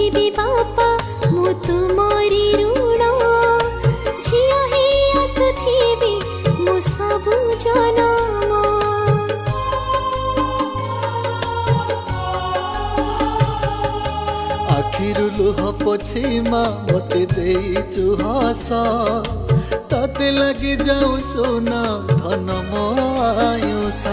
सुझिबी बापा मु तुमरी ऋण झिया हे आसुथिबी मु सबु जनम। आखिरु लुह पोछीमा मते देइचु हस ताते लगी जाऊ सोना धन मो आयुष।